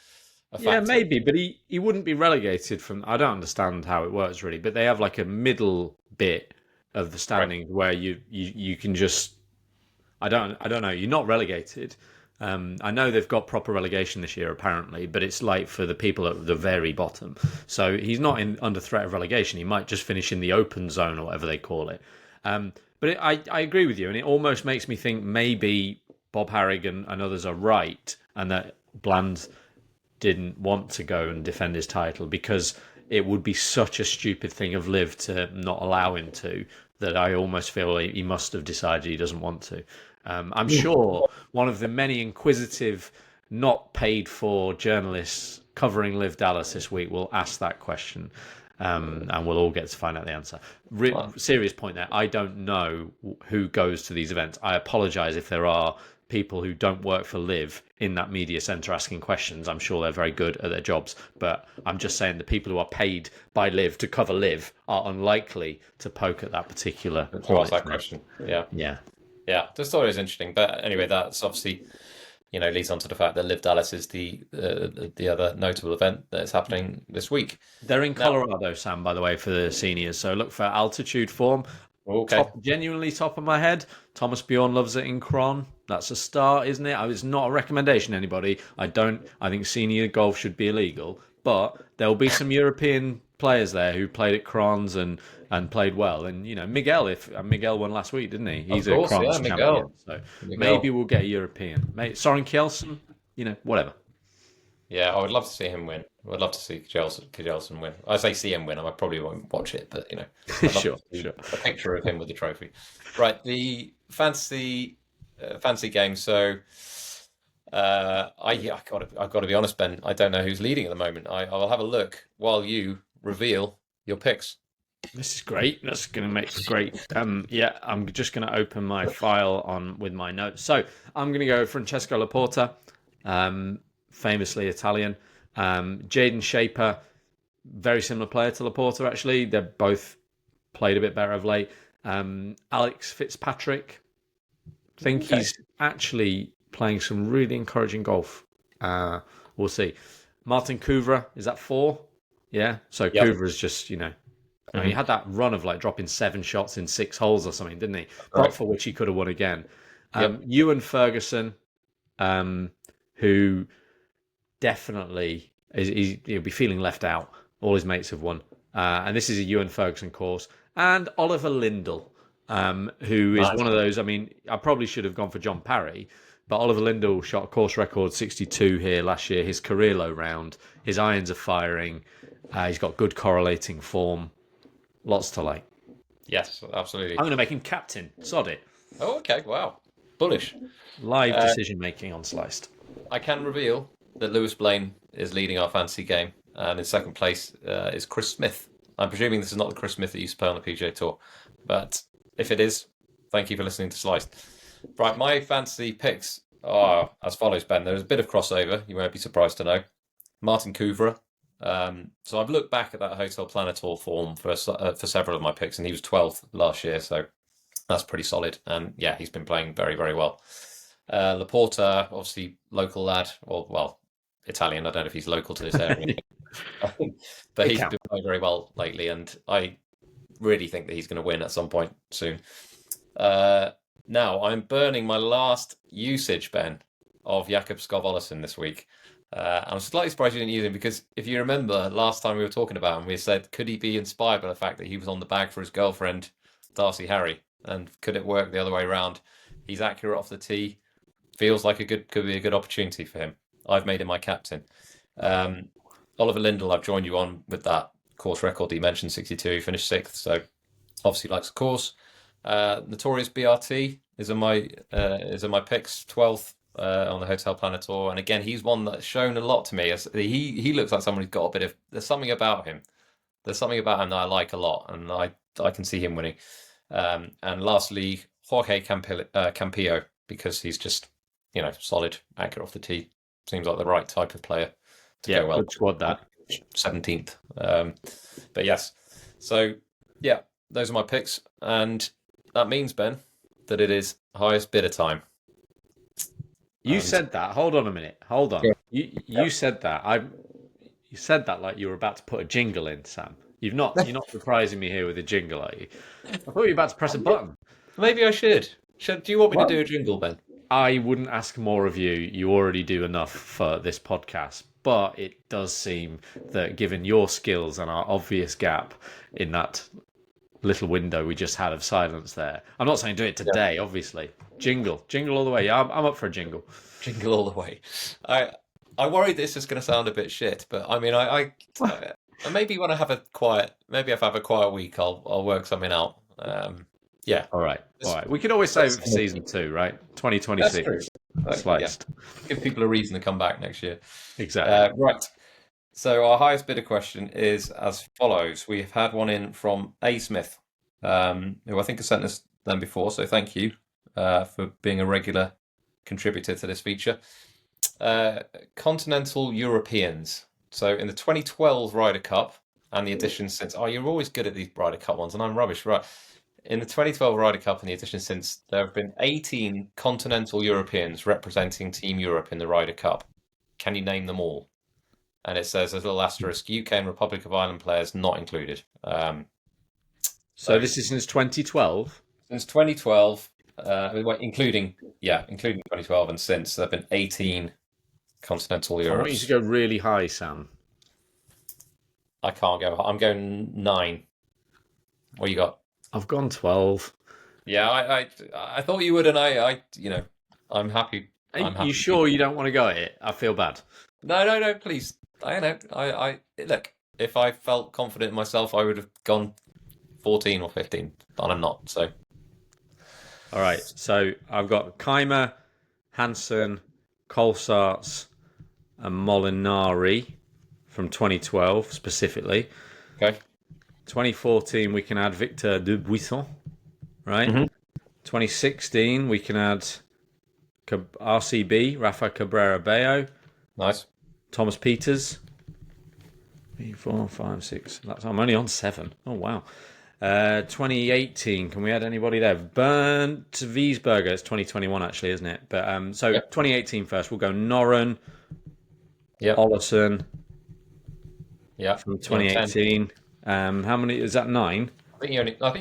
factor. Yeah, maybe, but he wouldn't be relegated from. I don't understand how it works really, but they have like a middle bit of the standings where you can just. I don't know. You're not relegated. I know they've got proper relegation this year apparently, but it's like for the people at the very bottom. So he's not under threat of relegation. He might just finish in the open zone or whatever they call it. But I agree with you, and it almost makes me think maybe Bob Harrigan and others are right, and that Bland didn't want to go and defend his title because it would be such a stupid thing of Liv to not allow him to, that I almost feel he must have decided he doesn't want to. I'm sure one of the many inquisitive, not paid for journalists covering Liv Dallas this week will ask that question, and we'll all get to find out the answer. Serious point there. I don't know who goes to these events. I apologise if there are people who don't work for Liv in that media centre asking questions. I'm sure they're very good at their jobs, but I'm just saying the people who are paid by Liv to cover Liv are unlikely to poke at that particular ask that question. Yeah, just thought it was interesting. But anyway, that's obviously, leads on to the fact that Liv Dallas is the other notable event that's happening this week. They're in Colorado, Sam, by the way, for the seniors. So look for altitude form. Okay. Genuinely top of my head, Thomas Bjorn loves it in Cron. That's a start, isn't it? It's not a recommendation to anybody. I think senior golf should be illegal, but there'll be some European players there who played at Crons and played well. And Miguel won last week, didn't he? He's a Crons champion. So maybe we'll get a European. Soren Kjeldsen, whatever. Yeah, I would love to see him win. I would love to see Kjeldsen win. I say see him win. I probably won't watch it, but sure. A picture of him with the trophy. Right, the fancy game. So, I've got to be honest, Ben. I don't know who's leading at the moment. I will have a look while you reveal your picks. This is great. That's going to make great. I'm just going to open my file with my notes. So I'm going to go Francesco Laporta, famously Italian. Jaden Shaper, very similar player to Laporta, actually. They're both played a bit better of late. Alex Fitzpatrick, I think he's actually playing some really encouraging golf. We'll see. Martin Kuvra, is that 4? Yeah. So yep. Kuvra's just, he had that run of like dropping 7 shots in 6 holes or something, didn't he? Right. For which he could have won again. Ewan Ferguson, who definitely he'll be feeling left out. All his mates have won. And this is a Ewan Ferguson course. And Oliver Lindell, who is one of those. I mean, I probably should have gone for John Parry, but Oliver Lindell shot a course record 62 here last year, his career low round. His irons are firing. He's got good correlating form. Lots to like. Yes, absolutely. I'm going to make him captain. Sod it. Oh, okay. Wow. Bullish. Live decision making on Sliced. I can reveal that Lewis Blaine is leading our fantasy game, and in second place is Chris Smith. I'm presuming this is not the Chris Smith that used to play on the PGA Tour, but if it is, thank you for listening to Sliced. Right, my fantasy picks are as follows, Ben. There's a bit of crossover, you won't be surprised to know. Martin Kuvra. So I've looked back at that HotelPlanner Tour form for several of my picks, and he was 12th last year, so that's pretty solid. And yeah, he's been playing very, very well. Laporta, obviously local lad, or well, Italian. I don't know if he's local to this area, but he's been playing very well lately, and I really think that he's going to win at some point soon. Now I'm burning my last usage, Ben, of Jakob Skov-Olesen this week. I'm slightly surprised you didn't use him, because if you remember last time we were talking about him, we said, could he be inspired by the fact that he was on the bag for his girlfriend, Darcy Harry, and could it work the other way around? He's accurate off the tee. Feels like could be a good opportunity for him. I've made him my captain. Oliver Lindell, I've joined you on with that course record that you mentioned, 62. He finished 6th, so obviously likes the course. Notorious BRT is on my picks, 12th on the HotelPlanner Tour, and again he's one that's shown a lot to me. He looks like someone who's got a bit of. There's something about him. There's something about him that I like a lot, and I can see him winning. And lastly, Jorge Campillo, because he's just solid, accurate off the tee. seems like the right type of player to go well. Good squad that. 17th. But yes, so yeah, those are my picks, and that means, Ben, that it is highest bidder time. You said that. Hold on a minute. Hold on. Yeah. You said that. You said that like you were about to put a jingle in, Sam. You're not surprising me here with a jingle, are you? I thought you were about to press a button. Maybe I should. Do you want me to do a jingle, Ben? I wouldn't ask more of you. You already do enough for this podcast. But it does seem that given your skills and our obvious gap in that little window we just had of silence there. I'm not saying do it today, obviously. Jingle all the way. Yeah, I'm up for a jingle. Jingle all the way. I worry this is going to sound a bit shit, but I mean, I maybe when I have a quiet, maybe if I have a quiet week, I'll work something out. Yeah. All right. We can always save it for season 2, right? 2026. Sliced. Yeah. Give people a reason to come back next year. Exactly. Right. So our highest bidder question is as follows. We've had one in from A. Smith, who I think has sent us them before. So thank you for being a regular contributor to this feature. Continental Europeans. So in the 2012 Ryder Cup and the editions since... Oh, you're always good at these Ryder Cup ones, and I'm rubbish. Right. In the 2012 Ryder Cup and the editions since, there have been 18 Continental Europeans representing Team Europe in the Ryder Cup. Can you name them all? And it says, there's a little asterisk, UK and Republic of Ireland players not included. So this is since 2012? Since 2012, including 2012 and since, there have been 18 Continental Europe. I want you to go really high, Sam. I can't go. I'm going 9. What you got? I've gone 12. Yeah, I thought you would, and I'm happy. Are you sure you don't want to go at it? I feel bad. No, please. I know. I look. If I felt confident in myself, I would have gone 14 or 15, but I'm not. So, all right. So I've got Keimer, Hansen, Colsaerts, and Molinari from 2012 specifically. Okay. 2014 we can add Victor Dubuisson, right? Mm-hmm. 2016 we can add RCB, Rafa Cabrera Bello. Nice. Thomas Peters. 3, 4, 5, 6. I'm only on 7. Oh, wow. 2018, can we add anybody there? Bernd Wiesberger. It's 2021, actually, isn't it? But 2018 first. We'll go Noren. Yep. Ollison. Yeah. From 2018. How many? Is that 9? I think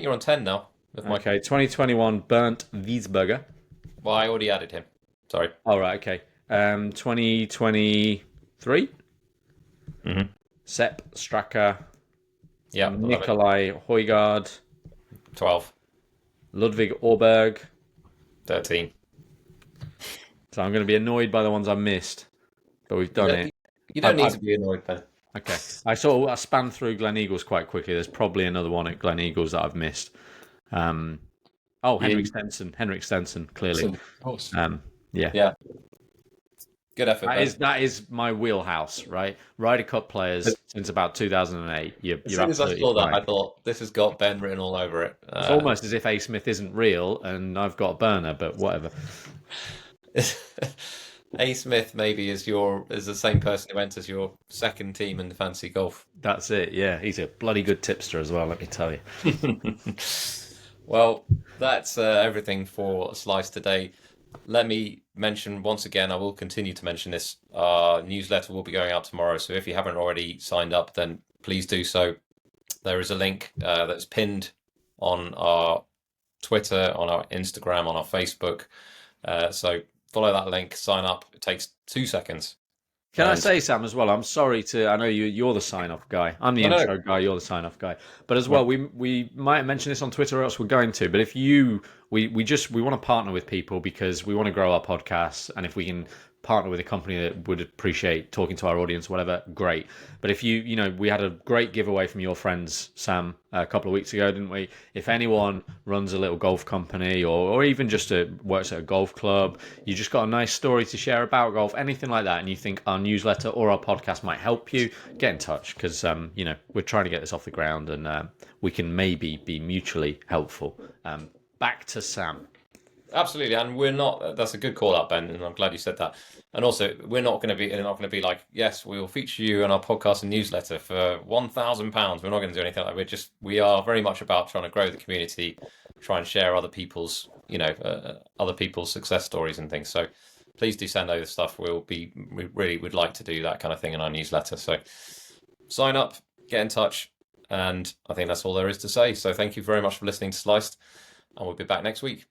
you're on 10 now. Okay. 2021, Bernd Wiesberger. Well, I already added him. Sorry. All right. Okay. 2023. Mm-hmm. Sepp Straka. Yeah. Nikolai Højgaard. 12. Ludwig Åberg. 13. So I'm going to be annoyed by the ones I missed, but we've done it. You don't need to be annoyed, Ben. Okay. I spanned through Glen Eagles quite quickly. There's probably another one at Glen Eagles that I've missed. Henrik Stenson, clearly. Of course. Yeah. Good effort. That is my wheelhouse, right? Ryder Cup players since about 2008. As soon as I saw that, I thought this has got Ben written all over it. It's almost as if A. Smith isn't real and I've got a burner, but whatever. A. Smith maybe is the same person who enters your second team in the fantasy golf. That's it. Yeah, he's a bloody good tipster as well. Let me tell you. Well, that's everything for Slice today. Let me mention once again, I will continue to mention this. Our newsletter will be going out tomorrow. So if you haven't already signed up, then please do so. There is a link that's pinned on our Twitter, on our Instagram, on our Facebook. So follow that link, sign up. It takes 2 seconds. Can I say, Sam, as well, I'm sorry I know you're the sign-off guy. I'm the intro guy, you're the sign-off guy. But as well, we might mention this on Twitter or else we're going to. But if we want to partner with people because we want to grow our podcasts. And if we can partner with a company that would appreciate talking to our audience, whatever, great. But if we had a great giveaway from your friends, Sam, a couple of weeks ago, didn't we? If anyone runs a little golf company or even just works at a golf club, you just got a nice story to share about golf, anything like that, and you think our newsletter or our podcast might help you, get in touch because, we're trying to get this off the ground and we can maybe be mutually helpful. Back to Sam. Absolutely, and we're not. That's a good call up, Ben, and I'm glad you said that. And also, we're not going to be like, yes, we will feature you in our podcast and newsletter for £1,000. We're not going to do anything like that. We are very much about trying to grow the community, try and share other people's, other people's success stories and things. So please do send over stuff. We really would like to do that kind of thing in our newsletter. So sign up, get in touch, and I think that's all there is to say. So thank you very much for listening to Sliced, and we'll be back next week.